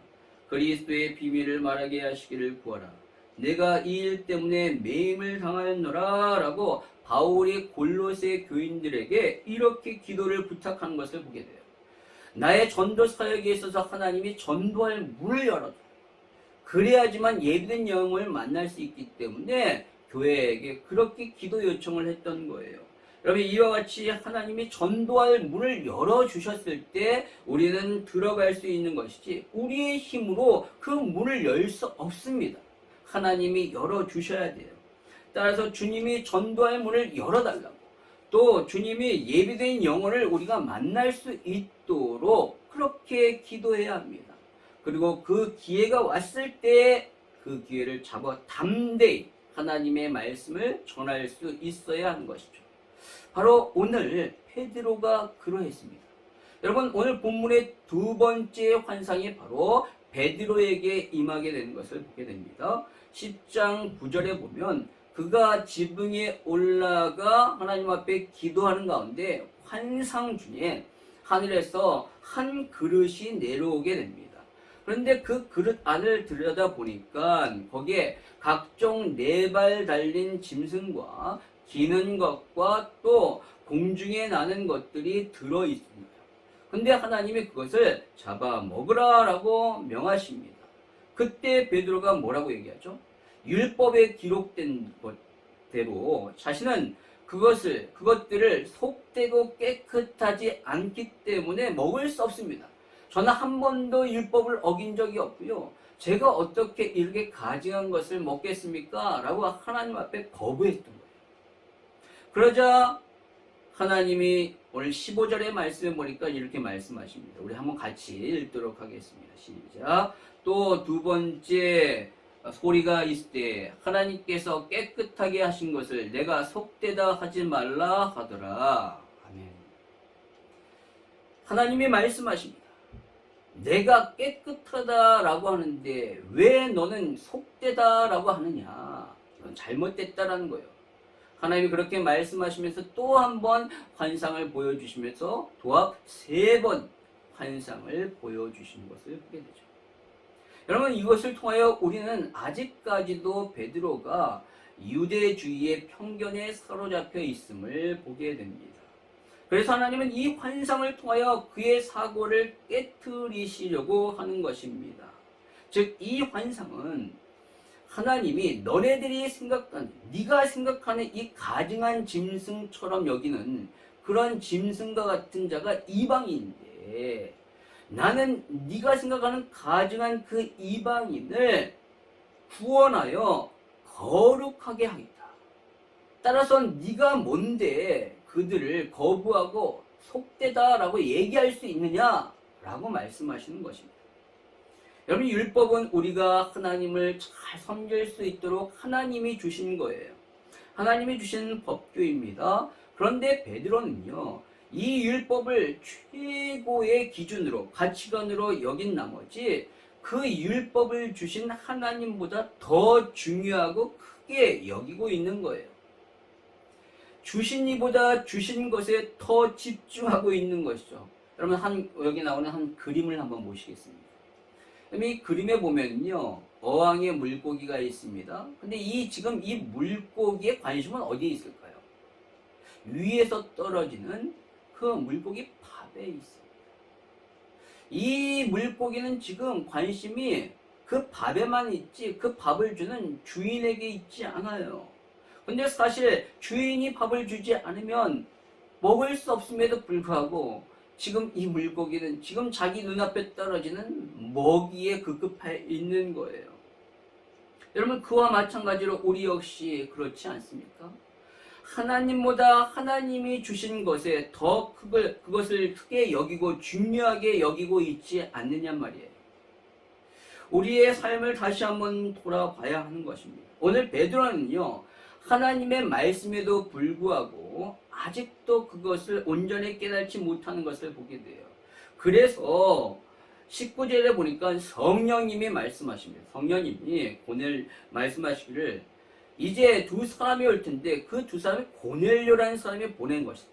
[SPEAKER 4] 그리스도의 비밀을 말하게 하시기를 구하라. 내가 이 일 때문에 매임을 당하였노라 라고 바울이 골로새 교인들에게 이렇게 기도를 부탁한 것을 보게 돼요. 나의 전도 사역에 있어서 하나님이 전도할 문을 열어줘. 그래야지만 예비된 영을 만날 수 있기 때문에 교회에게 그렇게 기도 요청을 했던 거예요. 여러분, 이와 같이 하나님이 전도할 문을 열어주셨을 때 우리는 들어갈 수 있는 것이지 우리의 힘으로 그 문을 열 수 없습니다. 하나님이 열어주셔야 돼요. 따라서 주님이 전도할 문을 열어달라고, 또 주님이 예비된 영혼을 우리가 만날 수 있도록 그렇게 기도해야 합니다. 그리고 그 기회가 왔을 때 그 기회를 잡아 담대히 하나님의 말씀을 전할 수 있어야 하는 것이죠. 바로 오늘 베드로가 그러했습니다. 여러분, 오늘 본문의 두 번째 환상이 바로 베드로에게 임하게 되는 것을 보게 됩니다. 10장 9절에 보면 그가 지붕에 올라가 하나님 앞에 기도하는 가운데 환상 중에 하늘에서 한 그릇이 내려오게 됩니다. 그런데 그 그릇 안을 들여다보니까 거기에 각종 4발 달린 짐승과 기는 것과 또 공중에 나는 것들이 들어있습니다. 근데 하나님이 그것을 잡아 먹으라 라고 명하십니다. 그때 베드로가 뭐라고 얘기하죠? 율법에 기록된 것대로 자신은 그것들을 속되고 깨끗하지 않기 때문에 먹을 수 없습니다. 저는 한 번도 율법을 어긴 적이 없고요. 제가 어떻게 이렇게 가증한 것을 먹겠습니까? 라고 하나님 앞에 거부했던 거예요. 그러자 하나님이 오늘 15절의 말씀에 보니까 이렇게 말씀하십니다. 우리 한번 같이 읽도록 하겠습니다. 시작. 또 두 번째 소리가 있을 때 하나님께서 깨끗하게 하신 것을 내가 속되다 하지 말라 하더라. 아멘. 하나님이 말씀하십니다. 내가 깨끗하다라고 하는데 왜 너는 속되다라고 하느냐? 이건 잘못됐다라는 거예요. 하나님이 그렇게 말씀하시면서 또 한 번 환상을 보여주시면서 도합 3번 환상을 보여주시는 것을 보게 되죠. 여러분, 이것을 통하여 우리는 아직까지도 베드로가 유대주의의 편견에 사로잡혀 있음을 보게 됩니다. 그래서 하나님은 이 환상을 통하여 그의 사고를 깨트리시려고 하는 것입니다. 즉, 이 환상은 하나님이 너네들이 네가 생각하는 이 가증한 짐승처럼 여기는 그런 짐승과 같은 자가 이방인인데 나는 네가 생각하는 가증한 그 이방인을 구원하여 거룩하게 하겠다. 따라서 네가 뭔데 그들을 거부하고 속되다라고 얘기할 수 있느냐라고 말씀하시는 것입니다. 여러분, 율법은 우리가 하나님을 잘 섬길 수 있도록 하나님이 주신 거예요. 하나님이 주신 법규입니다. 그런데 베드로는요, 이 율법을 최고의 기준으로, 가치관으로 여긴 나머지 그 율법을 주신 하나님보다 더 중요하고 크게 여기고 있는 거예요. 주신 이보다 주신 것에 더 집중하고 있는 것이죠. 여러분, 여기 나오는 한 그림을 한번 보시겠습니다. 이 그림에 보면요, 어항에 물고기가 있습니다. 근데 지금 이 물고기의 관심은 어디에 있을까요? 위에서 떨어지는 그 물고기 밥에 있습니다. 이 물고기는 지금 관심이 그 밥에만 있지 그 밥을 주는 주인에게 있지 않아요. 근데 사실 주인이 밥을 주지 않으면 먹을 수 없음에도 불구하고 지금 이 물고기는 지금 자기 눈앞에 떨어지는 먹이에 급급해 있는 거예요. 여러분, 그와 마찬가지로 우리 역시 그렇지 않습니까? 하나님보다 하나님이 주신 것에 더 그것을 크게 여기고 중요하게 여기고 있지 않느냐 말이에요. 우리의 삶을 다시 한번 돌아봐야 하는 것입니다. 오늘 베드로는요, 하나님의 말씀에도 불구하고 아직도 그것을 온전히 깨닫지 못하는 것을 보게 돼요. 그래서 19절에 보니까 성령님이 말씀하십니다. 성령님이 오늘 말씀하시기를 이제 두 사람이 올 텐데 그 두 사람이 고넬료라는 사람이 보낸 것이다.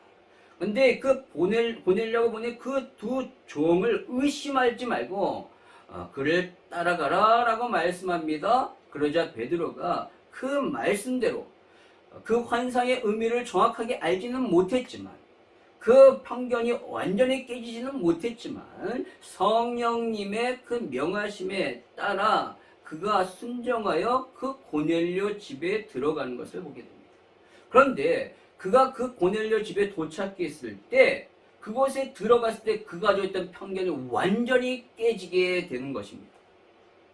[SPEAKER 4] 근데 그 보내려고 보낸 그 두 종을 의심하지 말고 그를 따라가라 라고 말씀합니다. 그러자 베드로가 그 말씀대로 그 환상의 의미를 정확하게 알지는 못했지만 그 편견이 완전히 깨지지는 못했지만 성령님의 그 명하심에 따라 그가 순종하여 그 고넬료 집에 들어가는 것을 보게 됩니다. 그런데 그가 그 고넬료 집에 도착했을 때 그곳에 들어갔을 때 그가 가지고 있던 편견이 완전히 깨지게 되는 것입니다.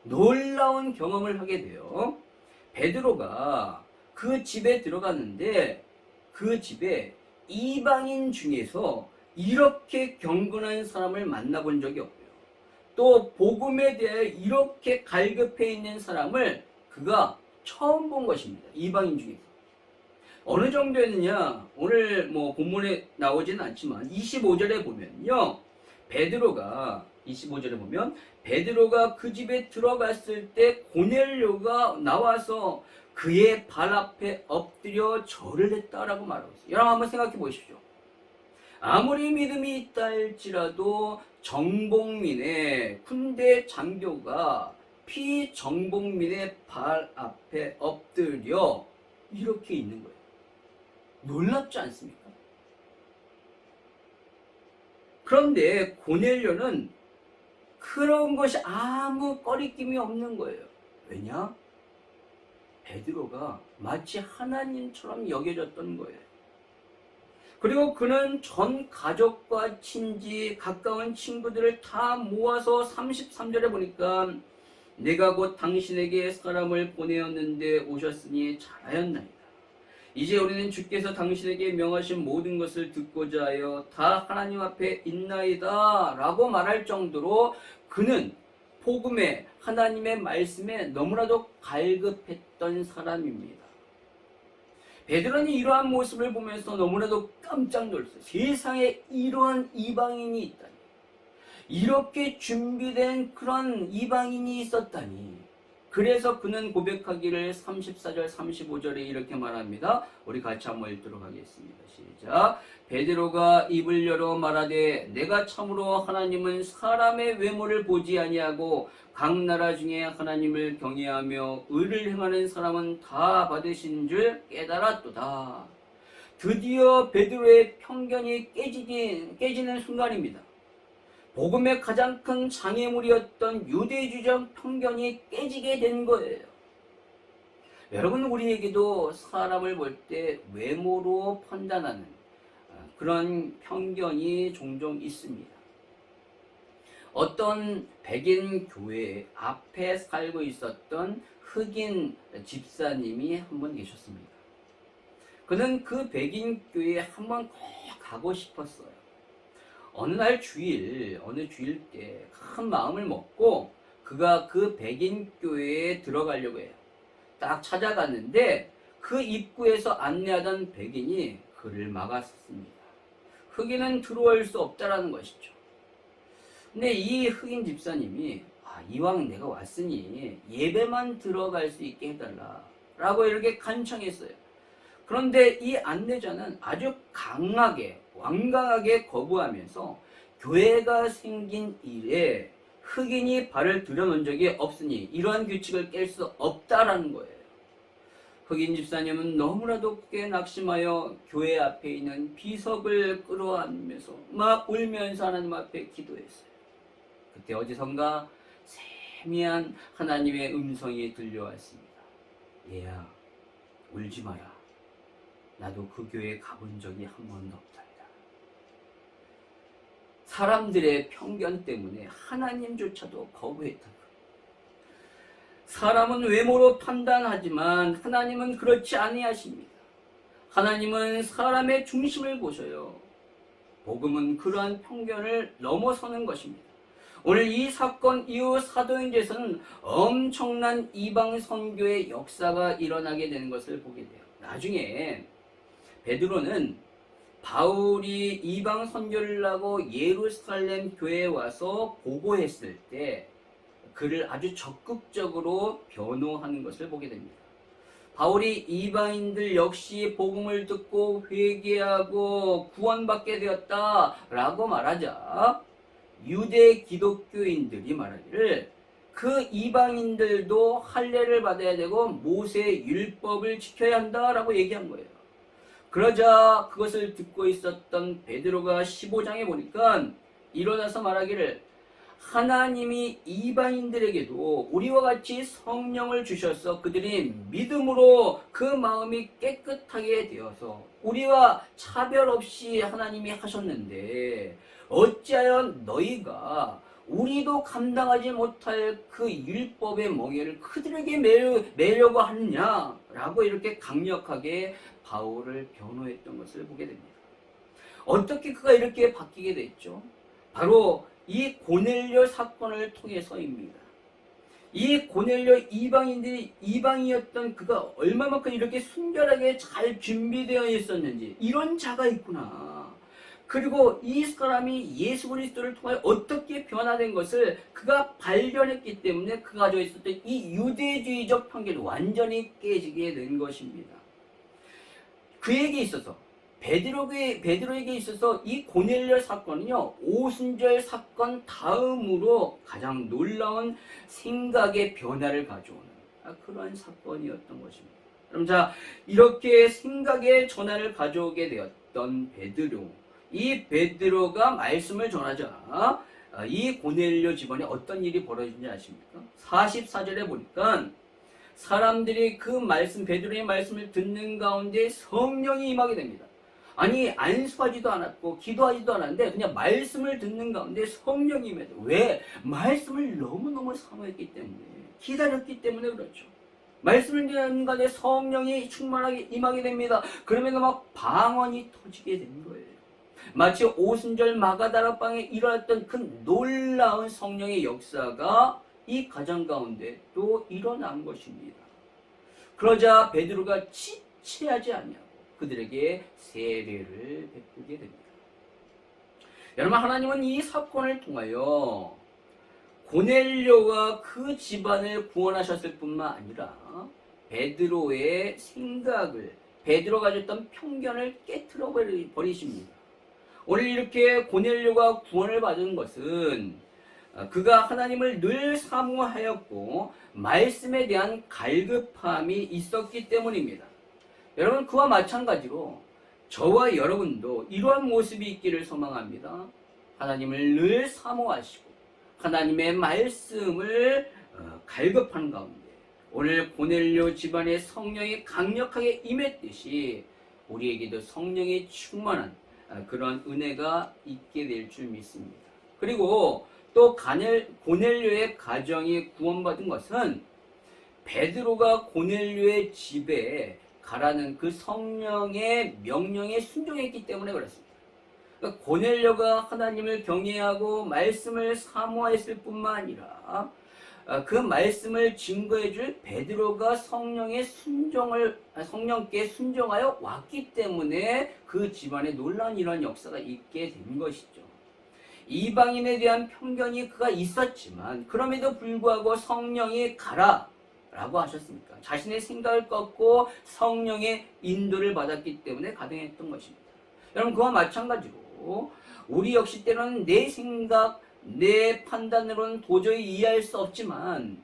[SPEAKER 4] 놀라운 경험을 하게 돼요. 베드로가 그 집에 들어갔는데 그 집에 이방인 중에서 이렇게 경건한 사람을 만나본 적이 없고요. 또 복음에 대해 이렇게 갈급해 있는 사람을 그가 처음 본 것입니다. 이방인 중에서. 어느 정도였느냐? 오늘 본문에 나오지는 않지만 25절에 보면요. 25절에 보면 베드로가 그 집에 들어갔을 때 고넬료가 나와서 그의 발 앞에 엎드려 절을 했다라고 말하고 있어요. 여러분 한번 생각해 보십시오. 아무리 믿음이 있다 할지라도 정복민의 군대 장교가 피정복민의 발 앞에 엎드려 이렇게 있는 거예요. 놀랍지 않습니까? 그런데 고넬료는 그런 것이 아무 꺼리낌이 없는 거예요. 왜냐? 베드로가 마치 하나님처럼 여겨졌던 거예요. 그리고 그는 전 가족과 친지, 가까운 친구들을 다 모아서 33절에 보니까 내가 곧 당신에게 사람을 보내었는데 오셨으니 잘하였나이다. 이제 우리는 주께서 당신에게 명하신 모든 것을 듣고자 하여 다 하나님 앞에 있나이다 라고 말할 정도로 그는 복음에 하나님의 말씀에 너무나도 갈급했던 사람입니다. 베드로는 이러한 모습을 보면서 너무나도 깜짝 놀랐어요. 세상에 이러한 이방인이 있다니, 이렇게 준비된 그런 이방인이 있었다니. 그래서 그는 고백하기를 34절 35절에 이렇게 말합니다. 우리 같이 한번 읽도록 하겠습니다. 시작. 베드로가 입을 열어 말하되 내가 참으로 하나님은 사람의 외모를 보지 아니하고 각 나라 중에 하나님을 경외하며 의를 행하는 사람은 다 받으신 줄 깨달았도다. 드디어 베드로의 편견이 깨지는 순간입니다. 복음의 가장 큰 장애물이었던 유대주의적 편견이 깨지게 된 거예요. 여러분, 우리에게도 사람을 볼 때 외모로 판단하는 그런 편견이 종종 있습니다. 어떤 백인 교회 앞에 살고 있었던 흑인 집사님이 한 번 계셨습니다. 그는 그 백인 교회에 한 번 꼭 가고 싶었어요. 어느 주일 때 큰 마음을 먹고 그가 그 백인 교회에 들어가려고 해요. 딱 찾아갔는데 그 입구에서 안내하던 백인이 그를 막았습니다. 흑인은 들어올 수 없다라는 것이죠. 근데 이 흑인 집사님이 이왕 내가 왔으니 예배만 들어갈 수 있게 해달라 라고 이렇게 간청했어요. 그런데 이 안내자는 아주 강하게 완강하게 거부하면서 교회가 생긴 이래 흑인이 발을 들여놓은 적이 없으니 이러한 규칙을 깰 수 없다라는 거예요. 흑인 집사님은 너무나도 크게 낙심하여 교회 앞에 있는 비석을 끌어안으면서 막 울면서 하나님 앞에 기도했어요. 그때 어디선가 세미한 하나님의 음성이 들려왔습니다. 얘야, 울지 마라. 나도 그 교회에 가본 적이 한 번도 없단다. 사람들의 편견 때문에 하나님조차도 거부했다. 사람은 외모로 판단하지만 하나님은 그렇지 아니하십니다. 하나님은 사람의 중심을 보셔요. 복음은 그러한 편견을 넘어서는 것입니다. 오늘 이 사건 이후 사도행전에서는 엄청난 이방 선교의 역사가 일어나게 되는 것을 보게 돼요. 나중에 베드로는 바울이 이방 선교를 하고 예루살렘 교회에 와서 보고했을 때 그를 아주 적극적으로 변호하는 것을 보게 됩니다. 바울이 이방인들 역시 복음을 듣고 회개하고 구원받게 되었다라고 말하자 유대 기독교인들이 말하기를 그 이방인들도 할례를 받아야 되고 모세의 율법을 지켜야 한다라고 얘기한 거예요. 그러자 그것을 듣고 있었던 베드로가 15장에 보니까 일어나서 말하기를 하나님이 이방인들에게도 우리와 같이 성령을 주셔서 그들이 믿음으로 그 마음이 깨끗하게 되어서 우리와 차별 없이 하나님이 하셨는데 어찌하여 너희가 우리도 감당하지 못할 그 율법의 멍에를 그들에게 매려고 하느냐라고 이렇게 강력하게 바울을 변호했던 것을 보게 됩니다. 어떻게 그가 이렇게 바뀌게 됐죠? 바로 이 고넬료 사건을 통해서입니다. 이 고넬료 이방이었던 그가 얼마만큼 이렇게 순결하게 잘 준비되어 있었는지 이런 자가 있구나. 그리고 이 사람이 예수 그리스도를 통하여 어떻게 변화된 것을 그가 발견했기 때문에 그가 가지고 있었던 이 유대주의적 편견이 완전히 깨지게 된 것입니다. 그에게 있어서 베드로에게 있어서 이 고넬료 사건은요, 오순절 사건 다음으로 가장 놀라운 생각의 변화를 가져오는 그러한 사건이었던 것입니다. 그럼 자, 이렇게 생각의 전환을 가져오게 되었던 베드로, 이 베드로가 말씀을 전하자 이 고넬료 집안에 어떤 일이 벌어진지 아십니까? 44절에 보니까 사람들이 그 말씀, 베드로의 말씀을 듣는 가운데 성령이 임하게 됩니다. 아니 안수하지도 않았고 기도하지도 않았는데 그냥 말씀을 듣는 가운데 성령이 임해요. 왜? 말씀을 너무너무 사모했기 때문에, 기다렸기 때문에 그렇죠. 말씀을 듣는 가운데 성령이 충만하게 임하게 됩니다. 그러면 막 방언이 터지게 된 거예요. 마치 오순절 마가다라방에 일어났던 그 놀라운 성령의 역사가 이 가정 가운데 또 일어난 것입니다. 그러자 베드로가 지체하지 않냐고 그들에게 세례를 베푸게 됩니다. 여러분, 하나님은 이 사건을 통하여 고넬료와 그 집안을 구원하셨을 뿐만 아니라 베드로의 생각을, 베드로가 가졌던 편견을 깨트려 버리십니다. 오늘 이렇게 고넬료가 구원을 받은 것은 그가 하나님을 늘 사모하였고 말씀에 대한 갈급함이 있었기 때문입니다. 여러분, 그와 마찬가지로 저와 여러분도 이러한 모습이 있기를 소망합니다. 하나님을 늘 사모하시고 하나님의 말씀을 갈급하는 가운데 오늘 고넬료 집안의 성령이 강력하게 임했듯이 우리에게도 성령이 충만한 그런 은혜가 있게 될 줄 믿습니다. 그리고 또 고넬료의 가정이 구원받은 것은 베드로가 고넬료의 집에 가라는 그 성령의 명령에 순종했기 때문에 그렇습니다. 그러니까 고넬료가 하나님을 경외하고 말씀을 사모했을 뿐만 아니라 그 말씀을 증거해줄 베드로가 성령께 순종하여 왔기 때문에 그 집안에 놀라운 이런 역사가 있게 된 것이죠. 이방인에 대한 편견이 그가 있었지만 그럼에도 불구하고 성령이 가라 라고 하셨습니까? 자신의 생각을 꺾고 성령의 인도를 받았기 때문에 가능했던 것입니다. 여러분, 그와 마찬가지로 우리 역시 때로는 내 생각, 내 판단으로는 도저히 이해할 수 없지만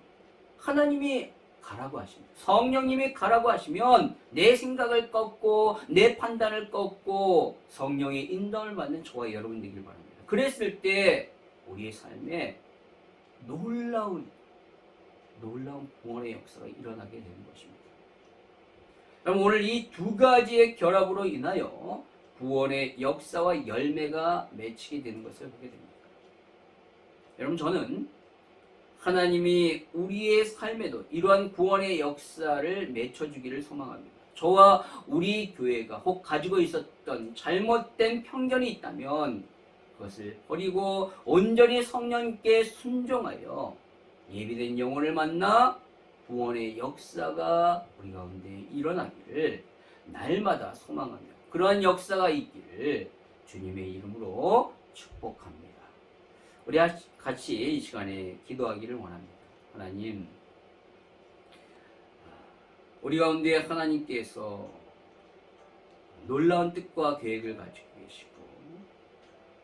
[SPEAKER 4] 하나님이 가라고 하십니다. 성령님이 가라고 하시면 내 생각을 꺾고 내 판단을 꺾고 성령의 인도를 받는 저와 여러분 되길 바랍니다. 그랬을 때 우리의 삶에 놀라운 구원의 역사가 일어나게 되는 것입니다. 여러분, 오늘 이 두 가지의 결합으로 인하여 구원의 역사와 열매가 맺히게 되는 것을 보게 됩니다. 여러분, 저는 하나님이 우리의 삶에도 이러한 구원의 역사를 맺혀주기를 소망합니다. 저와 우리 교회가 혹 가지고 있었던 잘못된 편견이 있다면 그것을 버리고 온전히 성령께 순종하여 예비된 영혼을 만나 구원의 역사가 우리 가운데 일어나기를 날마다 소망하며 그러한 역사가 있기를 주님의 이름으로 축복합니다. 우리 같이 이 시간에 기도하기를 원합니다. 하나님, 우리 가운데 하나님께서 놀라운 뜻과 계획을 가지고 계시고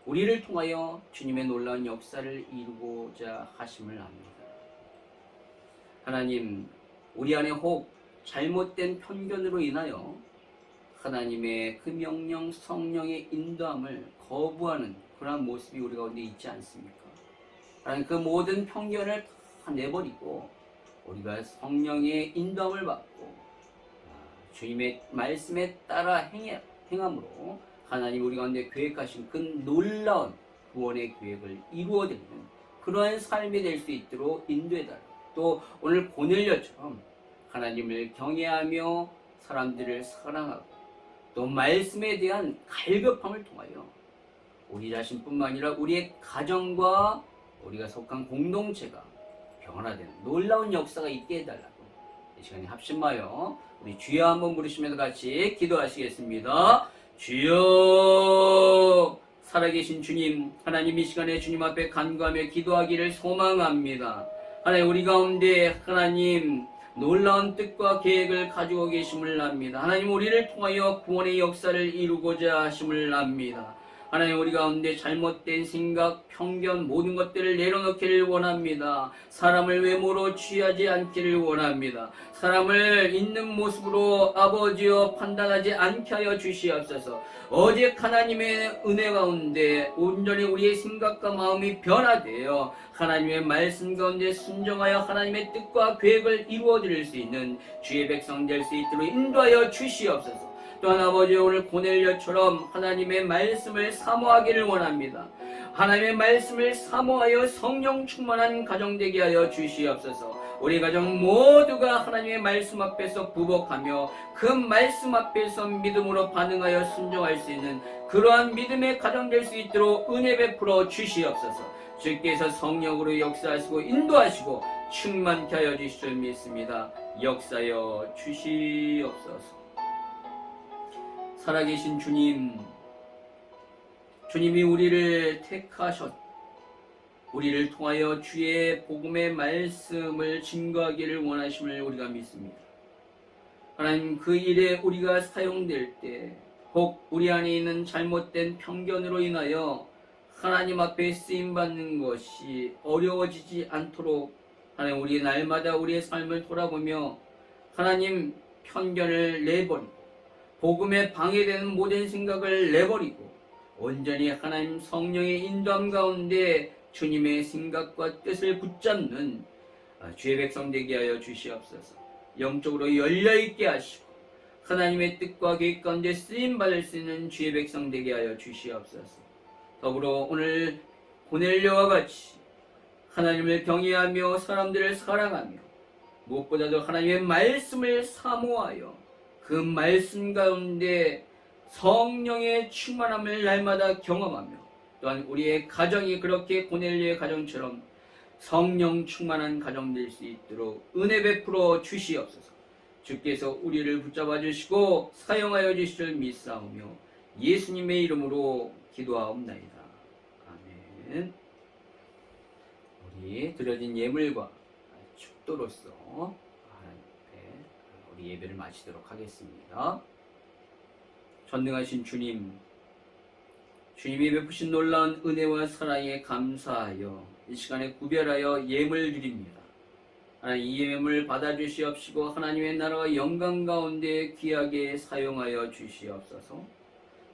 [SPEAKER 4] 우리를 통하여 주님의 놀라운 역사를 이루고자 하심을 압니다. 하나님, 우리 안에 혹 잘못된 편견으로 인하여 하나님의 그 명령, 성령의 인도함을 거부하는 그러한 모습이 우리 가운데 있지 않습니까? 하나님, 그 모든 편견을 다 내버리고 우리가 성령의 인도함을 받고 주님의 말씀에 따라 행함으로 하나님 우리 가운데 계획하신 그 놀라운 구원의 계획을 이루어드리는 그러한 삶이 될 수 있도록 인도해달라. 또 오늘 고넬료처럼 하나님을 경외하며 사람들을 사랑하고 또 말씀에 대한 갈급함을 통하여 우리 자신뿐만 아니라 우리의 가정과 우리가 속한 공동체가 변화되는 놀라운 역사가 있게 해달라고 이 시간에 합심하여 우리 주여 한번 부르시면서 같이 기도하시겠습니다. 주여, 살아계신 주님, 하나님 이 시간에 주님 앞에 간구하며 기도하기를 소망합니다. 하나님, 우리 가운데 하나님 놀라운 뜻과 계획을 가지고 계심을 압니다. 하나님, 우리를 통하여 구원의 역사를 이루고자 하심을 압니다. 하나님, 우리 가운데 잘못된 생각, 편견, 모든 것들을 내려놓기를 원합니다. 사람을 외모로 취하지 않기를 원합니다. 사람을 있는 모습으로 아버지여 판단하지 않게 하여 주시옵소서. 오직 하나님의 은혜 가운데 온전히 우리의 생각과 마음이 변화되어 하나님의 말씀 가운데 순종하여 하나님의 뜻과 계획을 이루어드릴 수 있는 주의 백성 될 수 있도록 인도하여 주시옵소서. 또한 아버지, 오늘 고넬료처럼 하나님의 말씀을 사모하기를 원합니다. 하나님의 말씀을 사모하여 성령 충만한 가정 되게 하여 주시옵소서. 우리 가정 모두가 하나님의 말씀 앞에서 부복하며 그 말씀 앞에서 믿음으로 반응하여 순종할 수 있는 그러한 믿음의 가정 될 수 있도록 은혜 베풀어 주시옵소서. 주께서 성령으로 역사하시고 인도하시고 충만케 하여 주실 줄 믿습니다. 역사여 주시옵소서. 살아계신 주님, 주님이 우리를 택하셨, 우리를 통하여 주의 복음의 말씀을 증거하기를 원하심을 우리가 믿습니다. 하나님, 그 일에 우리가 사용될 때 혹 우리 안에 있는 잘못된 편견으로 인하여 하나님 앞에 쓰임받는 것이 어려워지지 않도록 하나님, 우리 날마다 우리의 삶을 돌아보며 하나님 편견을 내버리고 복음에 방해되는 모든 생각을 내버리고 온전히 하나님 성령의 인도함 가운데 주님의 생각과 뜻을 붙잡는 주의 백성 되게 하여 주시옵소서. 영적으로 열려있게 하시고 하나님의 뜻과 계획 가운데 쓰임받을 수 있는 주의 백성 되게 하여 주시옵소서. 더불어 오늘 고넬료와 같이 하나님을 경외하며 사람들을 사랑하며 무엇보다도 하나님의 말씀을 사모하여 그 말씀 가운데 성령의 충만함을 날마다 경험하며 또한 우리의 가정이 그렇게 고넬료의 가정처럼 성령 충만한 가정 될 수 있도록 은혜 베풀어 주시옵소서. 주께서 우리를 붙잡아 주시고 사용하여 주실 믿사오며 예수님의 이름으로 기도하옵나이다. 아멘. 우리 드려진 예물과 축도로서 하나님 앞에 우리 예배를 마치도록 하겠습니다. 전능하신 주님, 주님이 베푸신 놀라운 은혜와 사랑에 감사하여 이 시간에 구별하여 예물 드립니다. 하나님, 이 예물 받아주시옵시고 하나님의 나라와 영광 가운데 귀하게 사용하여 주시옵소서.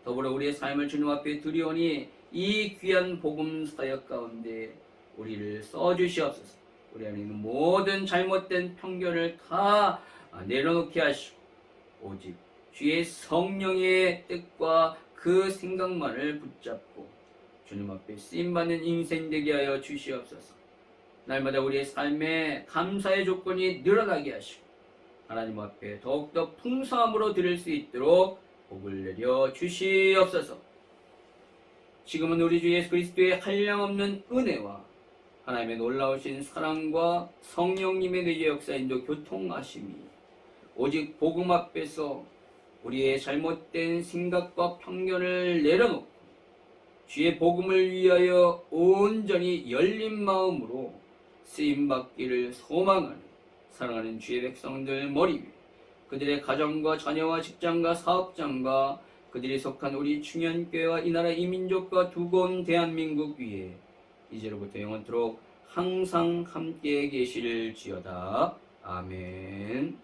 [SPEAKER 4] 더불어 우리의 삶을 주님 앞에 드리오니 이 귀한 복음 사역 가운데 우리를 써주시옵소서. 우리 안에 있는 모든 잘못된 편견을 다 내려놓게 하시고 오직 주의 성령의 뜻과 그 생각만을 붙잡고 주님 앞에 쓰임받는 인생 되게 하여 주시옵소서. 날마다 우리의 삶에 감사의 조건이 늘어나게 하시고 하나님 앞에 더욱더 풍성함으로 드릴 수 있도록 복을 내려 주시옵소서. 지금은 우리 주 예수 그리스도의 한량없는 은혜와 하나님의 놀라우신 사랑과 성령님의 내재 역사 인도 교통하심이 오직 복음 앞에서 우리의 잘못된 생각과 편견을 내려놓고 주의 복음을 위하여 온전히 열린 마음으로 쓰임받기를 소망하는 사랑하는 주의 백성들 머리 위에 그들의 가정과 자녀와 직장과 사업장과 그들이 속한 우리 충현교회와 이 나라 이 민족과 두고 온 대한민국 위에 이제로부터 영원토록 항상 함께 계실지어다. 아멘.